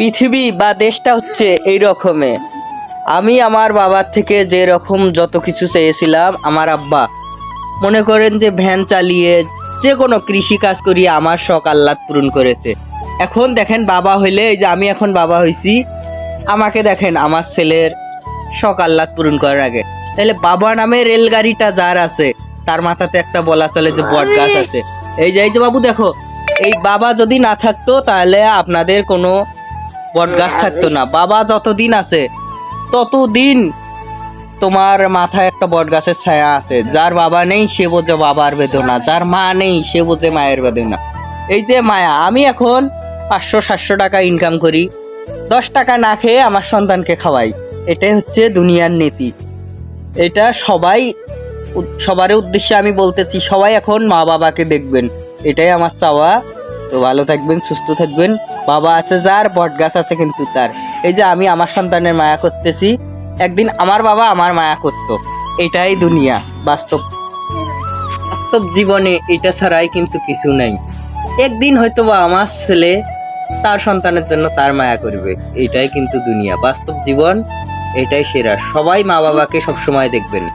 পৃথিবী বা দেশটা হচ্ছে এই রকমে। আমি আমার বাবার থেকে যে রকম যত কিছু চেয়েছিলাম, আমার আব্বা মনে করেন যে ভ্যান চালিয়ে যে কোনো কৃষি কাজ করিয়ে আমার শখ আহ্লাদ পূরণ করেছে। এখন দেখেন বাবা হইলে, এই যে আমি এখন বাবা হইছি, আমাকে দেখেন আমার ছেলের শখ আহ্লাদ পূরণ করার আগে। তাহলে বাবা নামে রেলগাড়িটা যার আছে, তার মাথাতে একটা বলা চলে যে বট গাছ আছে। এই যে বাবু দেখো, এই বাবা যদি না থাকতো তাহলে আপনাদের কোনো বট গাছ থাকতো না। বাবা যতদিন আছে ততদিন তোমার মাথায় একটা বট গাছের ছায়া আছে। যার বাবা নেই সে বোঝে বাবার বেদনা, যার মা নেই সে বোঝে মায়ের বেদনা। এই যে মায়া, আমি এখন 500-700 টাকা ইনকাম করি, 10 টাকা না খেয়ে আমার সন্তানকে খাওয়াই। এটাই হচ্ছে দুনিয়ার নীতি। এটা সবার উদ্দেশ্যে আমি বলতেছি, সবাই এখন মা বাবাকে দেখবেন, এটাই আমার চাওয়া। তো ভালো থাকবেন, সুস্থ থাকবেন। বাবা আছে যার, বট গাছ আছে কিন্তু তার। এই যে আমি আমার সন্তানের মায়া করতেছি, একদিন আমার বাবা আমার মায়া করতো। এটাই দুনিয়া, বাস্তব বাস্তব জীবনে এটা ছাড়াই কিন্তু কিছু নাই। একদিন হয়তো বা আমার ছেলে তার সন্তানের জন্য তার মায়া করবে। এটাই কিন্তু দুনিয়া, বাস্তব জীবন, এটাই সেরা। সবাই মা বাবাকে সবসময় দেখবেন।